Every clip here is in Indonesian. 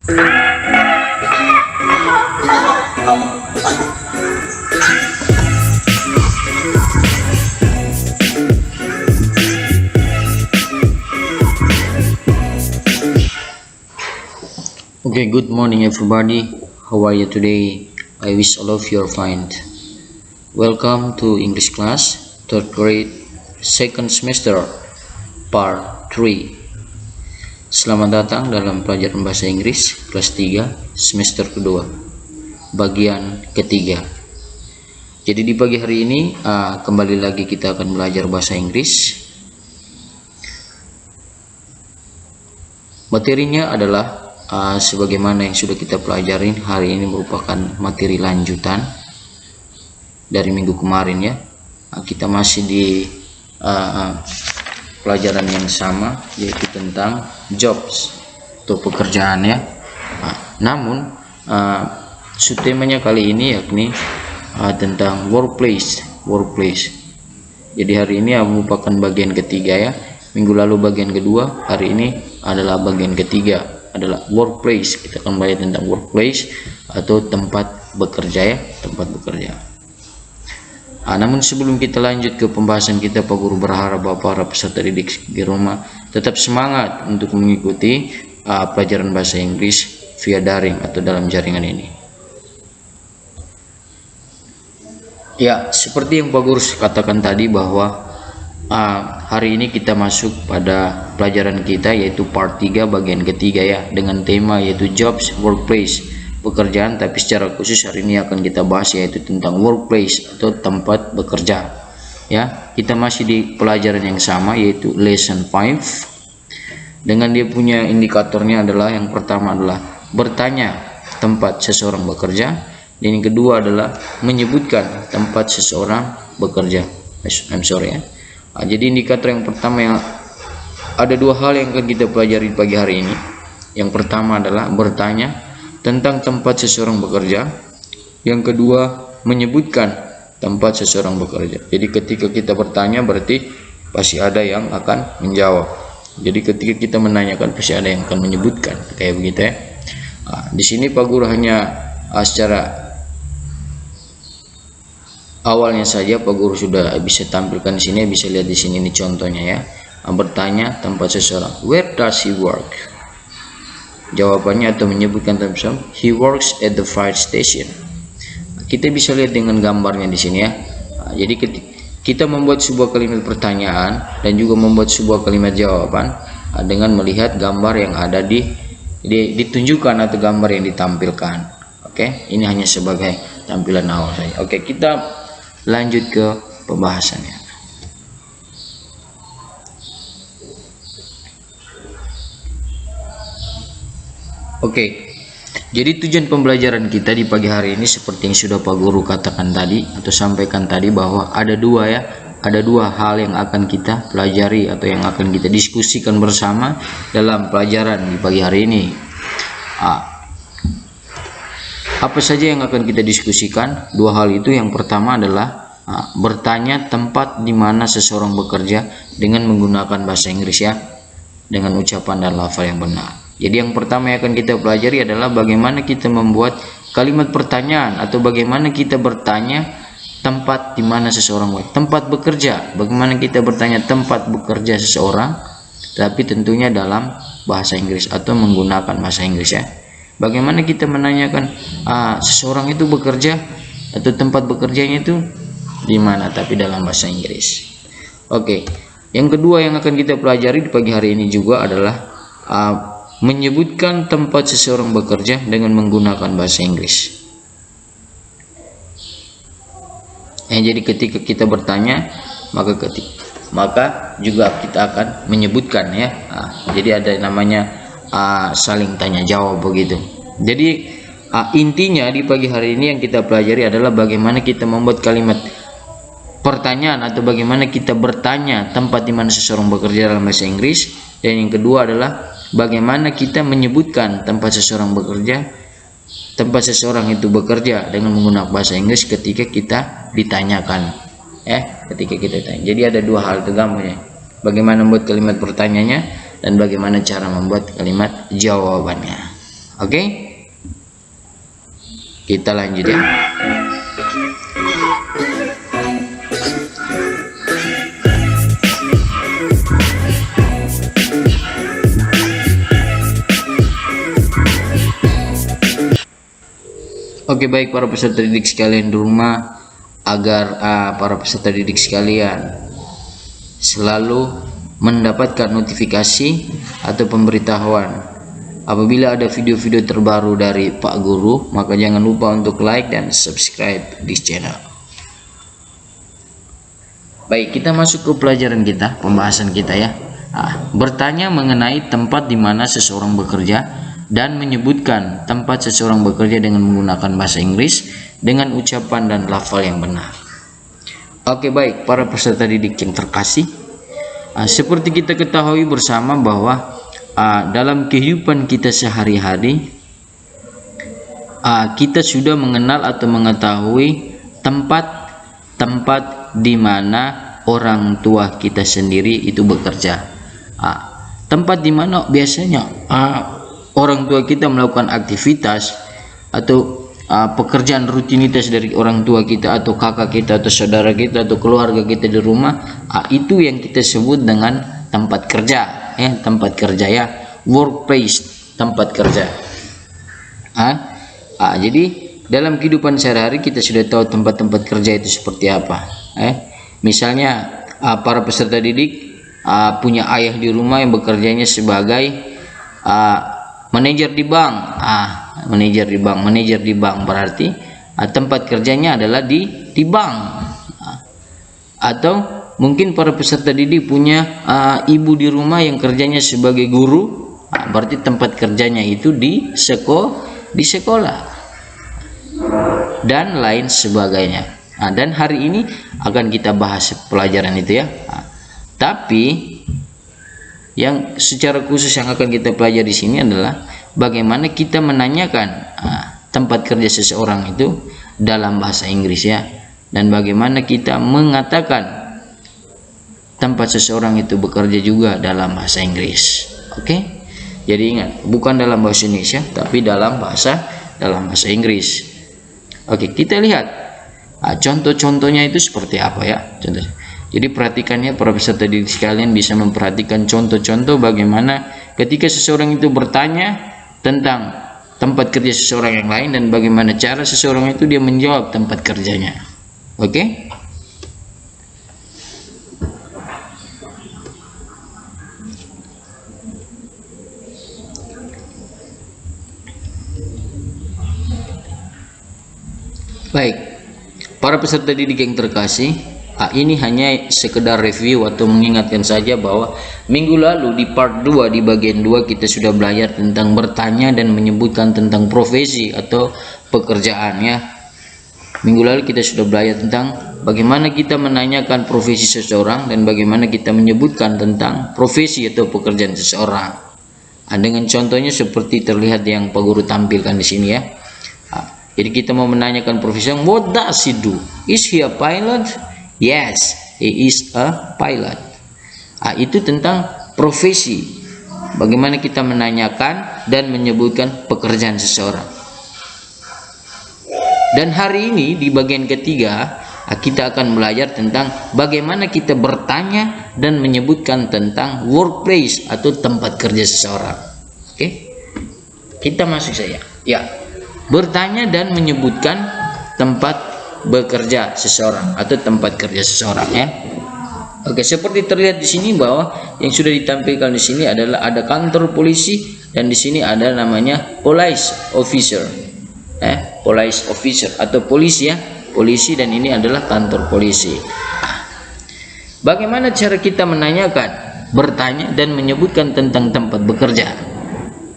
Okay, good morning everybody. How are you today? I wish all of you are fine. Welcome to English class, third grade, second semester, part 3. Selamat datang dalam pelajaran bahasa Inggris kelas 3, semester kedua, bagian ketiga. Jadi di pagi hari ini kembali lagi kita akan belajar bahasa Inggris. Materinya adalah sebagaimana yang sudah kita pelajarin. Hari ini merupakan materi lanjutan dari minggu kemarin ya. Kita masih di pelajaran yang sama, yaitu tentang jobs atau pekerjaan ya. Namun subtemanya kali ini yakni tentang workplace. Jadi hari ini merupakan bagian ketiga ya. Minggu lalu bagian kedua, hari ini adalah bagian ketiga, adalah workplace. Kita akan belajar tentang workplace atau tempat bekerja ya, tempat bekerja. Namun sebelum kita lanjut ke pembahasan kita, Pak Guru berharap Bapak para peserta didik di rumah tetap semangat untuk mengikuti pelajaran bahasa Inggris via daring atau dalam jaringan ini. Ya, seperti yang Pak Guru katakan tadi bahwa hari ini kita masuk pada pelajaran kita, yaitu part 3 bagian ketiga ya, dengan tema yaitu jobs, workplace, pekerjaan. Tapi secara khusus hari ini akan kita bahas yaitu tentang workplace atau tempat bekerja ya. Kita masih di pelajaran yang sama, yaitu lesson 5, dengan dia punya indikatornya adalah yang pertama adalah bertanya tempat seseorang bekerja, dan yang kedua adalah menyebutkan tempat seseorang bekerja. Jadi indikator yang pertama, yang ada dua hal yang akan kita pelajari pagi hari ini. Yang pertama adalah bertanya tentang tempat seseorang bekerja. Yang kedua menyebutkan tempat seseorang bekerja. Jadi ketika kita bertanya berarti pasti ada yang akan menjawab. Jadi ketika kita menanyakan pasti ada yang akan menyebutkan, kayak begitu ya. Di sini Pak Guru hanya secara awalnya saja Pak Guru sudah bisa tampilkan di sini, bisa lihat di sini ini contohnya ya. Bertanya tempat seseorang, where does he work? Jawabannya atau menyebutkan tempat seseorang, he works at the fire station. Kita bisa lihat dengan gambarnya di sini ya. Jadi kita membuat sebuah kalimat pertanyaan dan juga membuat sebuah kalimat jawaban dengan melihat gambar yang ada ditunjukkan atau gambar yang ditampilkan. Oke, ini hanya sebagai tampilan awal saja. Oke, kita lanjut ke pembahasannya. Oke, jadi tujuan pembelajaran kita di pagi hari ini seperti yang sudah Pak Guru katakan tadi atau sampaikan tadi, bahwa ada dua hal yang akan kita pelajari atau yang akan kita diskusikan bersama dalam pelajaran di pagi hari ini. Apa saja yang akan kita diskusikan? Dua hal itu. Yang pertama adalah bertanya tempat di mana seseorang bekerja dengan menggunakan bahasa Inggris ya, dengan ucapan dan lafal yang benar. Jadi yang pertama yang akan kita pelajari adalah bagaimana kita membuat kalimat pertanyaan atau bagaimana kita bertanya tempat di mana seseorang tempat bekerja. Bagaimana kita bertanya tempat bekerja seseorang, tapi tentunya dalam bahasa Inggris atau menggunakan bahasa Inggris ya. Bagaimana kita menanyakan seseorang itu bekerja atau tempat bekerjanya itu di mana, tapi dalam bahasa Inggris. Oke, yang kedua yang akan kita pelajari di pagi hari ini juga adalah menyebutkan tempat seseorang bekerja dengan menggunakan bahasa Inggris. Jadi ketika kita bertanya, maka juga kita akan menyebutkan ya. Jadi ada namanya saling tanya jawab begitu. Jadi intinya di pagi hari ini yang kita pelajari adalah bagaimana kita membuat kalimat pertanyaan atau bagaimana kita bertanya tempat di mana seseorang bekerja dalam bahasa Inggris, dan yang kedua adalah bagaimana kita menyebutkan tempat seseorang itu bekerja dengan menggunakan bahasa Inggris ketika kita ditanyakan ketika kita tanya. Jadi ada dua hal itu gambarnya, bagaimana membuat kalimat pertanyaannya dan bagaimana cara membuat kalimat jawabannya. Oke, kita lanjut ya. Oke, baik para peserta didik sekalian di rumah, agar para peserta didik sekalian selalu mendapatkan notifikasi atau pemberitahuan apabila ada video-video terbaru dari Pak Guru, maka jangan lupa untuk like dan subscribe di channel. Baik, kita masuk ke pelajaran kita, pembahasan kita ya. Bertanya mengenai tempat di mana seseorang bekerja dan menyebutkan tempat seseorang bekerja dengan menggunakan bahasa Inggris dengan ucapan dan lafal yang benar. Oke, baik para peserta didik yang terkasih, seperti kita ketahui bersama bahwa dalam kehidupan kita sehari-hari kita sudah mengenal atau mengetahui tempat-tempat di mana orang tua kita sendiri itu bekerja. Tempat di mana biasanya orang tua kita melakukan aktivitas atau pekerjaan rutinitas dari orang tua kita atau kakak kita atau saudara kita atau keluarga kita di rumah, itu yang kita sebut dengan tempat kerja ya, tempat kerja ya, workplace, tempat kerja. Jadi dalam kehidupan sehari-hari kita sudah tahu tempat-tempat kerja itu seperti apa. Misalnya para peserta didik punya ayah di rumah yang bekerjanya sebagai manajer di bank. Manajer di bank berarti tempat kerjanya adalah di bank. Atau mungkin para peserta didik punya ibu di rumah yang kerjanya sebagai guru, berarti tempat kerjanya itu di sekolah dan lain sebagainya. Dan hari ini akan kita bahas pelajaran itu ya. Tapi yang secara khusus yang akan kita pelajari di sini adalah bagaimana kita menanyakan tempat kerja seseorang itu dalam bahasa Inggris ya, dan bagaimana kita mengatakan tempat seseorang itu bekerja juga dalam bahasa Inggris. Oke? Jadi ingat, bukan dalam bahasa Indonesia tapi dalam bahasa Inggris. Oke, kita lihat contoh-contohnya itu seperti apa ya. Contohnya. Jadi perhatikannya para peserta didik sekalian bisa memperhatikan contoh-contoh bagaimana ketika seseorang itu bertanya tentang tempat kerja seseorang yang lain dan bagaimana cara seseorang itu dia menjawab tempat kerjanya. Oke? Baik, para peserta didik yang terkasih, ini hanya sekedar review atau mengingatkan saja bahwa minggu lalu di part 2 di bagian 2 kita sudah belajar tentang bertanya dan menyebutkan tentang profesi atau pekerjaan ya. Minggu lalu kita sudah belajar tentang bagaimana kita menanyakan profesi seseorang dan bagaimana kita menyebutkan tentang profesi atau pekerjaan seseorang. Dengan contohnya seperti terlihat yang Pak Guru tampilkan di sini ya. Jadi kita mau menanyakan profesi, what does he do? Is he a pilot? Yes, he is a pilot. Itu tentang profesi. Bagaimana kita menanyakan dan menyebutkan pekerjaan seseorang. Dan hari ini di bagian ketiga kita akan belajar tentang bagaimana kita bertanya dan menyebutkan tentang workplace atau tempat kerja seseorang. Oke, kita masuk saja. Ya, bertanya dan menyebutkan tempat bekerja seseorang atau tempat kerja seseorang ya. Oke, seperti terlihat di sini bahwa yang sudah ditampilkan di sini adalah ada kantor polisi dan di sini ada namanya police officer. Police officer atau polisi ya, polisi, dan ini adalah kantor polisi. Bagaimana cara kita menanyakan, bertanya dan menyebutkan tentang tempat bekerja?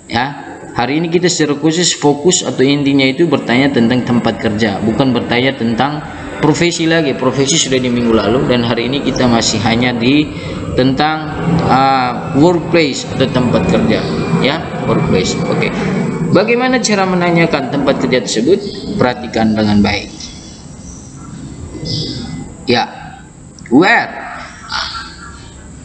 Ya. Hari ini kita secara khusus fokus atau intinya itu bertanya tentang tempat kerja, bukan bertanya tentang profesi lagi. Profesi sudah di minggu lalu dan hari ini kita masih hanya di tentang workplace atau tempat kerja ya, workplace. Oke. Bagaimana cara menanyakan tempat kerja tersebut? Perhatikan dengan baik. Ya. Where?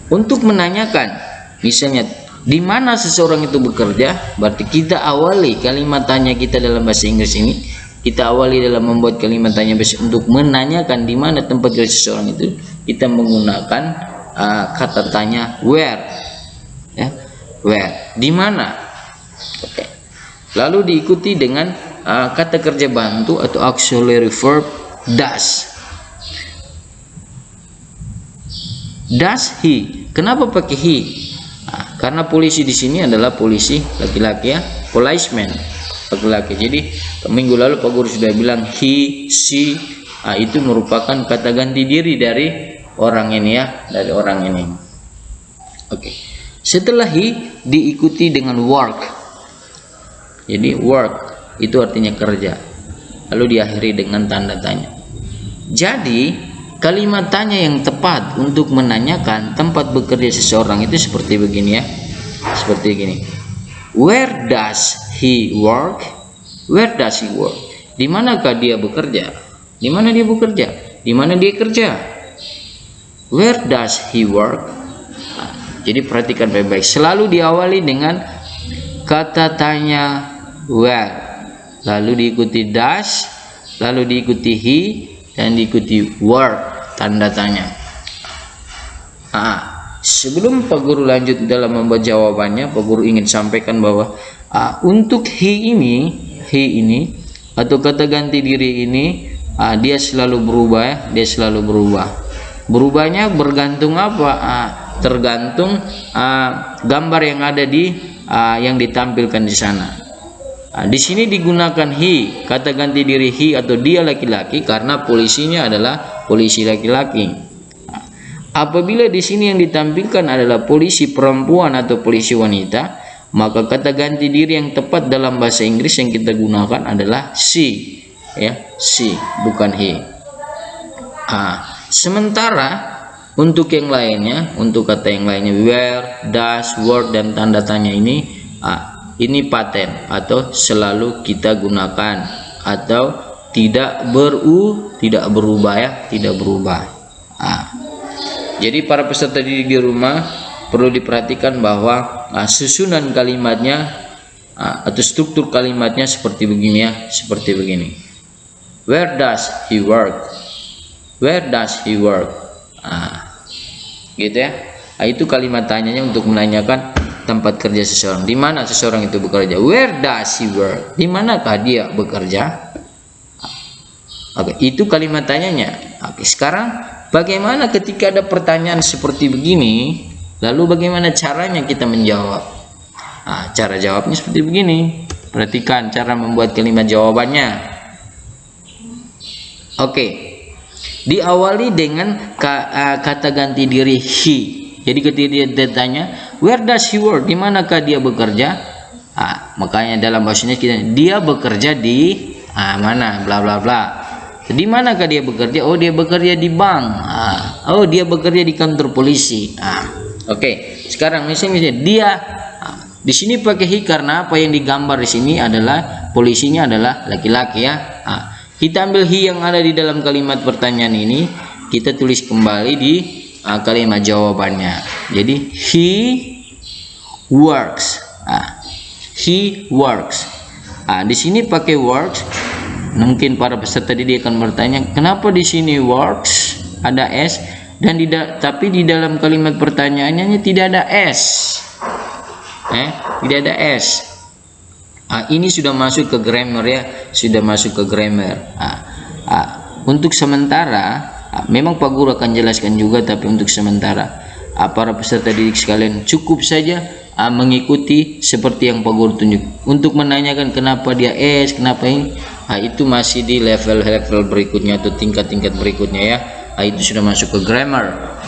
Untuk menanyakan misalnya Di mana seseorang itu bekerja, berarti kita awali kalimat tanya kita dalam bahasa Inggris ini, kita awali dalam membuat kalimat tanya untuk menanyakan di mana tempat kerja seseorang itu, kita menggunakan kata tanya where, ya, where, di mana. Oke. Lalu diikuti dengan kata kerja bantu atau auxiliary verb does. Does he? Kenapa pakai he? Karena polisi di sini adalah polisi laki-laki, ya, policeman laki-laki. Jadi minggu lalu Pak Guru sudah bilang he, she, itu merupakan kata ganti diri dari orang ini, ya, dari orang ini. Oke. Setelah he diikuti dengan work. Jadi work itu artinya kerja. Lalu diakhiri dengan tanda tanya. Jadi kalimat tanya yang tepat untuk menanyakan tempat bekerja seseorang itu seperti begini, ya. Seperti gini. Where does he work? Where does he work? Di manakah dia bekerja? Di mana dia bekerja? Di mana dia kerja? Where does he work? Jadi perhatikan baik-baik. Selalu diawali dengan kata tanya where, lalu diikuti does, lalu diikuti he, dan diikuti work, tanda tanya. Sebelum Pak Guru lanjut dalam membuat jawabannya, Pak Guru ingin sampaikan bahwa untuk he ini atau kata ganti diri ini, dia selalu berubah, ya, dia selalu berubah. Berubahnya bergantung apa? Tergantung gambar yang ada di yang ditampilkan di sana. Di sini digunakan he, kata ganti diri he atau dia laki-laki karena polisinya adalah polisi laki-laki. Apabila di sini yang ditampilkan adalah polisi perempuan atau polisi wanita, maka kata ganti diri yang tepat dalam bahasa Inggris yang kita gunakan adalah she, ya, she, bukan he. Sementara untuk yang lainnya, untuk kata yang lainnya where, does, work, dan tanda tanya ini paten atau selalu kita gunakan atau tidak berubah, ya, tidak berubah. Jadi para peserta didik di rumah perlu diperhatikan bahwa susunan kalimatnya atau struktur kalimatnya seperti begini, ya, seperti begini. Where does he work? Where does he work? Gitu, ya. Itu kalimat tanyanya untuk menanyakan tempat kerja seseorang. Di mana seseorang itu bekerja? Where does he work? Di manakah dia bekerja? Oke, itu kalimat tanyanya. Oke, sekarang bagaimana ketika ada pertanyaan seperti begini? Lalu bagaimana caranya kita menjawab? Cara jawabnya seperti begini. Perhatikan cara membuat kalimat jawabannya. Oke. Diawali dengan kata ganti diri he. Jadi ketika dia ditanya, where does he work? Di manakah dia bekerja? Makanya dalam bahasanya dia bekerja di mana, bla bla bla. Di manakah dia bekerja? Oh, dia bekerja di bank. Oh, dia bekerja di kantor polisi. Oke. Sekarang misalnya dia di sini pakai he karena apa yang digambar di sini adalah polisinya adalah laki-laki, ya. Kita ambil he yang ada di dalam kalimat pertanyaan ini, kita tulis kembali di kalimat jawabannya. Jadi he works. He works. Di sini pakai works. Mungkin para peserta didik akan bertanya, kenapa di sini works ada s dan tapi di dalam kalimat pertanyaannya tidak ada s. Tidak ada s. Ini sudah masuk ke grammar, ya, sudah masuk ke grammar. Untuk sementara memang Pak Guru akan jelaskan juga, tapi untuk sementara para peserta didik sekalian cukup saja mengikuti seperti yang Pak Guru tunjuk. Untuk menanyakan kenapa dia S, kenapa ini, itu masih di level-level berikutnya atau tingkat-tingkat berikutnya, ya. Itu sudah masuk ke grammar.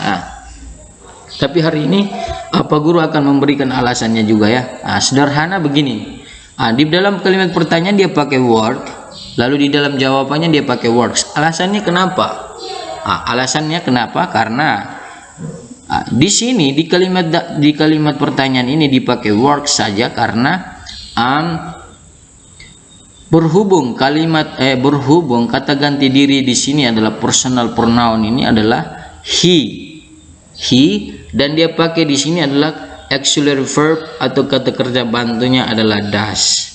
Tapi hari ini Pak Guru akan memberikan alasannya juga, ya. Sederhana begini. Di dalam kalimat pertanyaan dia pakai work, lalu di dalam jawabannya dia pakai works. Alasannya kenapa? Alasannya kenapa? Karena di sini di kalimat pertanyaan ini dipakai work saja karena berhubung kata ganti diri di sini adalah personal pronoun, ini adalah he, dan dia pakai di sini adalah auxiliary verb atau kata kerja bantunya adalah does.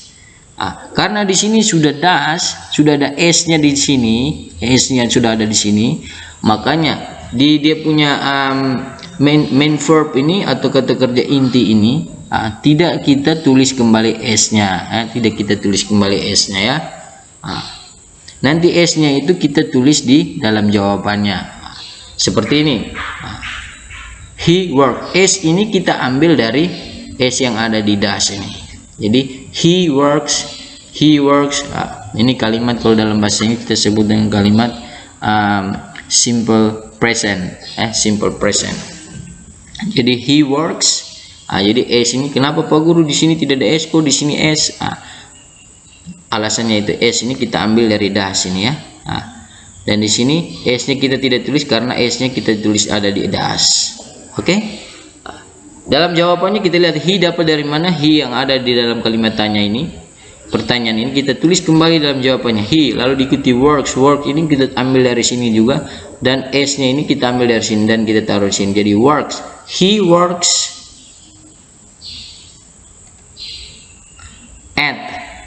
Karena di sini sudah does, sudah ada s-nya di sini, s-nya sudah ada di sini, makanya dia punya main verb ini atau kata kerja inti ini tidak kita tulis kembali s-nya, tidak kita tulis kembali s-nya ya. Nanti s-nya itu kita tulis di dalam jawabannya. Seperti ini. He work. S ini kita ambil dari s yang ada di does ini. Jadi he works. Ini kalimat kalau dalam bahasa Inggris kita sebut dengan kalimat simple present. Simple present. Jadi he works. Jadi s ini kenapa Pak Guru di sini tidak ada s, kok di sini s? Alasannya itu s ini kita ambil dari does ini ya. Dan di sini s-nya kita tidak tulis karena s-nya kita tulis ada di does. Oke? Dalam jawabannya kita lihat he dapat dari mana, he yang ada di dalam kalimat tanya ini. Pertanyaan ini kita tulis kembali dalam jawabannya he, lalu diikuti works. Work ini kita ambil dari sini juga, dan s-nya ini kita ambil dari sini dan kita taruh di sini. Jadi works. He works at.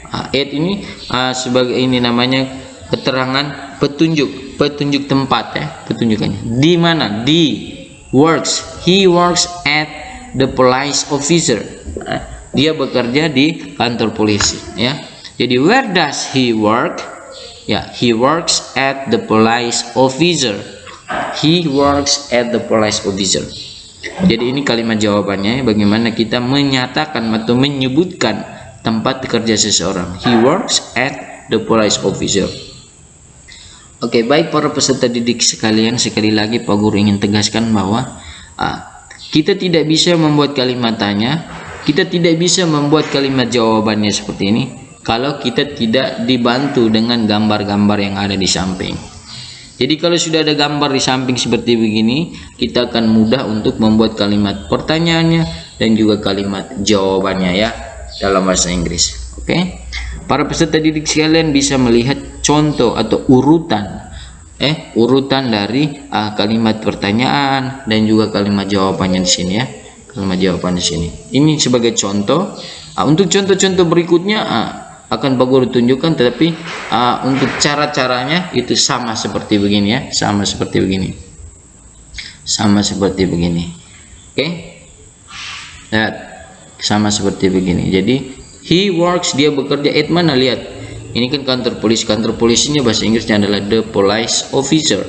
At ini sebagai ini namanya keterangan petunjuk tempat ya, petunjukannya. Di mana? Di works. He works at the police officer. Dia bekerja di kantor polisi ya. Jadi where does he work? Ya, he works at the police officer. He works at the police officer. Jadi ini kalimat jawabannya, bagaimana kita menyatakan atau menyebutkan tempat kerja seseorang. He works at the police officer. Oke, baik para peserta didik sekalian, sekali lagi Pak Guru ingin tegaskan bahwa kita tidak bisa membuat kalimat tanya, kita tidak bisa membuat kalimat jawabannya seperti ini kalau kita tidak dibantu dengan gambar-gambar yang ada di samping. Jadi kalau sudah ada gambar di samping seperti begini, kita akan mudah untuk membuat kalimat pertanyaannya dan juga kalimat jawabannya ya dalam bahasa Inggris. Oke? Para peserta didik sekalian bisa melihat contoh atau urutan dari kalimat pertanyaan dan juga kalimat jawabannya di sini ya. Kalimat jawaban di sini. Ini sebagai contoh. Untuk contoh-contoh berikutnya akan Pak Guru tunjukkan, tetapi untuk cara-caranya itu sama seperti begini ya, sama seperti begini. Sama seperti begini. Oke? Lihat. Sama seperti begini. Jadi he works, dia bekerja at mana, lihat. Ini kan kantor polisi. Kantor polisinya bahasa Inggrisnya adalah the police officer.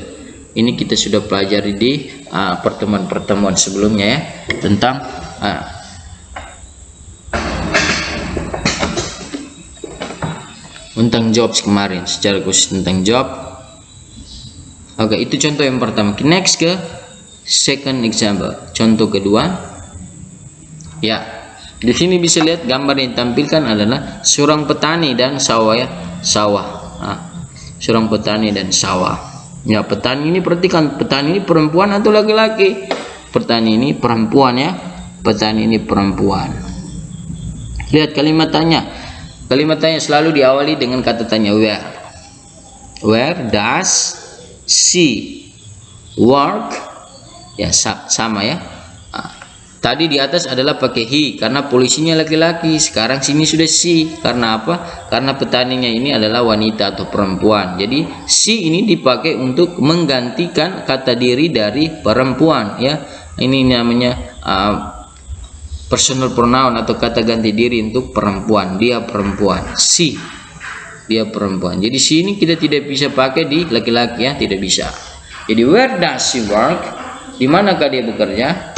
Ini kita sudah pelajari di pertemuan-pertemuan sebelumnya ya, tentang jobs kemarin, secara khusus tentang job. Oke, itu contoh yang pertama. Next ke second example, contoh kedua. Ya. Di sini bisa lihat gambar yang ditampilkan adalah seorang petani dan sawah ya, sawah. Seorang petani dan sawah. Ya, petani ini perhatikan, petani ini perempuan atau laki-laki? Petani ini perempuan ya. Petani ini perempuan. Lihat kalimat tanya. Kalimat tanya selalu diawali dengan kata tanya where. Where does she work? Ya, sama ya. Tadi di atas adalah pakai he karena polisinya laki-laki. Sekarang sini sudah she. Karena apa? Karena petaninya ini adalah wanita atau perempuan. Jadi she ini dipakai untuk menggantikan kata diri dari perempuan ya. Ini namanya personal pronoun atau kata ganti diri untuk perempuan. Dia perempuan. She. Dia perempuan. Jadi she ini kita tidak bisa pakai di laki-laki ya, tidak bisa. Jadi where does she work? Di manakah dia bekerja?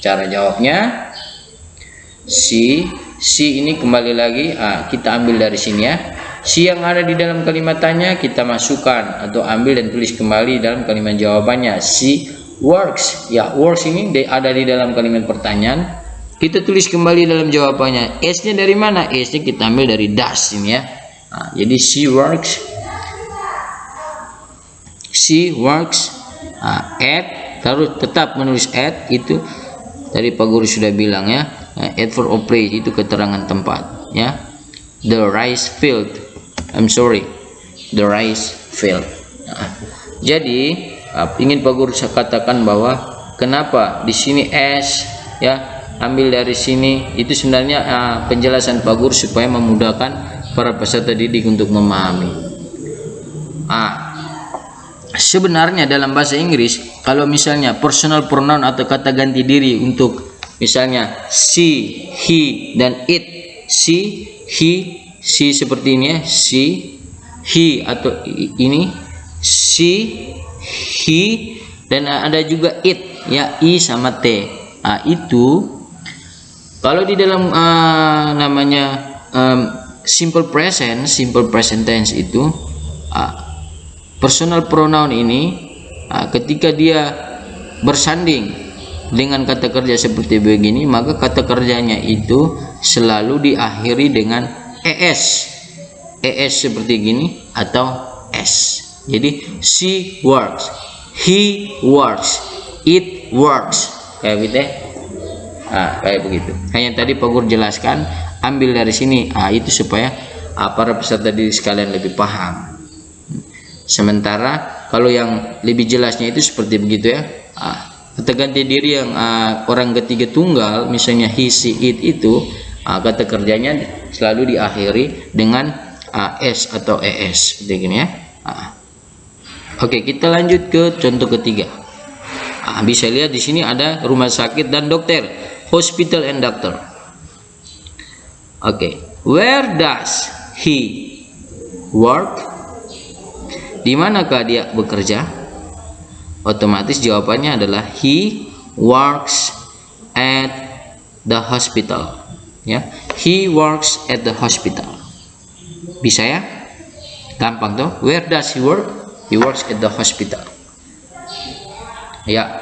Cara jawabnya si ini kembali lagi kita ambil dari sini ya. Si yang ada di dalam kalimat tanya kita masukkan atau ambil dan tulis kembali dalam kalimat jawabannya. Si works ya, works ini ada di dalam kalimat pertanyaan, kita tulis kembali dalam jawabannya. S nya dari mana? S nya kita ambil dari does ini ya. Jadi she works at, harus tetap menulis at. Itu tadi Pak Guru sudah bilang ya, adverb of place itu keterangan tempat ya. The rice field, the rice field. Jadi ingin Pak Guru saya katakan bahwa kenapa di sini s ya, ambil dari sini. Itu sebenarnya penjelasan Pak Guru supaya memudahkan para peserta didik untuk memahami. Sebenarnya dalam bahasa Inggris, kalau misalnya personal pronoun atau kata ganti diri untuk misalnya she, he, dan it. She, he seperti ini ya, she, he, atau ini she, he, dan ada juga it ya, i sama t. Itu kalau di dalam namanya simple present tense itu personal pronoun ini ketika dia bersanding dengan kata kerja seperti begini, maka kata kerjanya itu selalu diakhiri dengan es seperti gini atau s. Jadi she works, he works, it works, kayak gitu ya. Kayak begitu. Hanya tadi Pak Guru jelaskan, ambil dari sini itu supaya para peserta didik sekalian lebih paham. Sementara kalau yang lebih jelasnya itu seperti begitu ya. Kata ganti diri yang orang ketiga tunggal, misalnya he, she, it itu kata kerjanya selalu diakhiri dengan s atau es seperti ini ya. Oke, kita lanjut ke contoh ketiga. Bisa lihat di sini ada rumah sakit dan dokter, hospital and doctor. Oke, where does he work? Di manakah dia bekerja? Otomatis jawabannya adalah he works at the hospital ya. He works at the hospital. Bisa ya? Gampang tuh. Where does he work? He works at the hospital. Ya.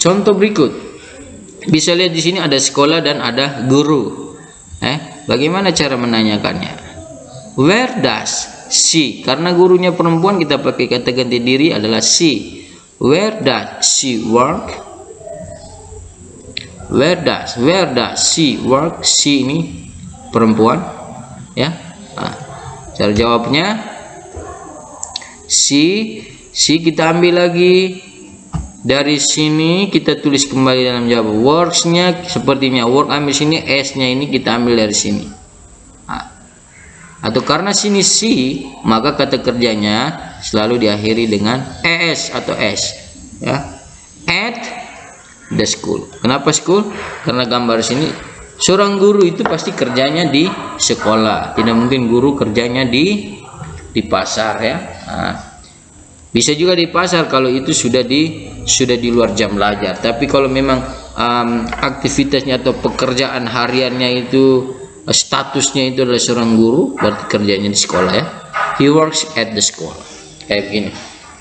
Contoh berikut. Bisa lihat di sini ada sekolah dan ada guru. Bagaimana cara menanyakannya? Where does she? Karena gurunya perempuan, kita pakai kata ganti diri adalah she. Where does she work? Where does she work? She ini perempuan ya. Cara jawabnya she kita ambil lagi dari sini, kita tulis kembali dalam jawab. Works-nya sepertinya work, ambil sini, s-nya ini kita ambil dari sini. Atau karena sini si, maka kata kerjanya selalu diakhiri dengan es atau s ya. At the school. Kenapa school? Karena gambar sini seorang guru itu pasti kerjanya di sekolah, tidak mungkin guru kerjanya di pasar ya. Bisa juga di pasar kalau itu sudah di luar jam belajar. Tapi kalau memang aktivitasnya atau pekerjaan hariannya itu statusnya itu adalah seorang guru, berarti kerjanya di sekolah ya. He works at the school. Kayak begini.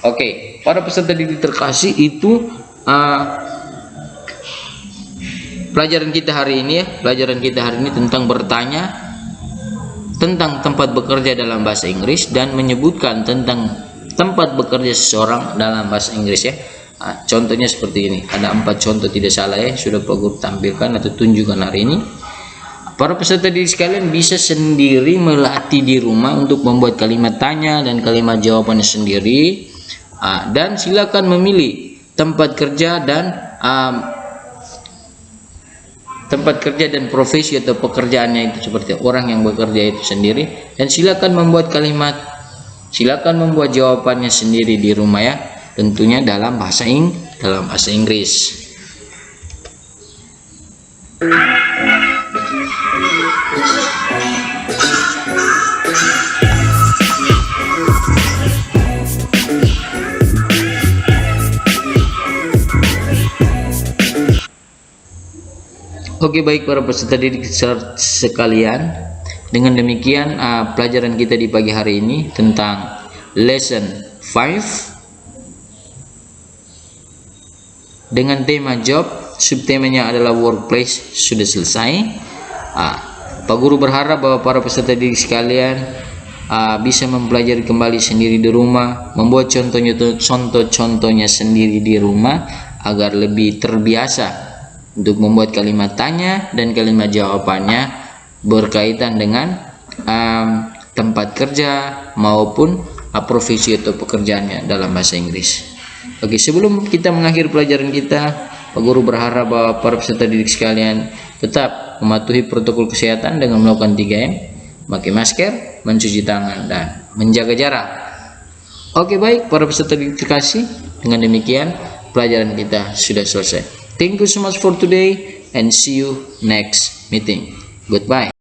Oke, para peserta didik terkasih, itu pelajaran kita hari ini ya. Pelajaran kita hari ini tentang bertanya tentang tempat bekerja dalam bahasa Inggris dan menyebutkan tentang tempat bekerja seseorang dalam bahasa Inggris ya. Contohnya seperti ini. Ada 4 contoh tidak salah ya, sudah Pak Guru tampilkan atau tunjukkan hari ini. Para peserta didik sekalian bisa sendiri melatih di rumah untuk membuat kalimat tanya dan kalimat jawabannya sendiri. Dan silakan memilih tempat kerja dan profesi atau pekerjaannya itu seperti orang yang bekerja itu sendiri. Dan silakan membuat jawabannya sendiri di rumah ya. Tentunya dalam bahasa Inggris. Oke, baik para peserta didik sekalian, dengan demikian pelajaran kita di pagi hari ini tentang lesson 5 dengan tema job, subtemanya adalah workplace, sudah selesai. Pak Guru berharap bahwa para peserta didik sekalian bisa mempelajari kembali sendiri di rumah, membuat contoh-contohnya sendiri di rumah agar lebih terbiasa untuk membuat kalimat tanya dan kalimat jawabannya berkaitan dengan tempat kerja maupun profesi atau pekerjaannya dalam bahasa Inggris. Oke, sebelum kita mengakhiri pelajaran kita, Pak Guru berharap bahwa para peserta didik sekalian tetap mematuhi protokol kesehatan dengan melakukan 3M, pakai masker, mencuci tangan, dan menjaga jarak. Oke, baik para peserta didik terkasih, dengan demikian pelajaran kita sudah selesai. Thank you so much for today and see you next meeting. Goodbye.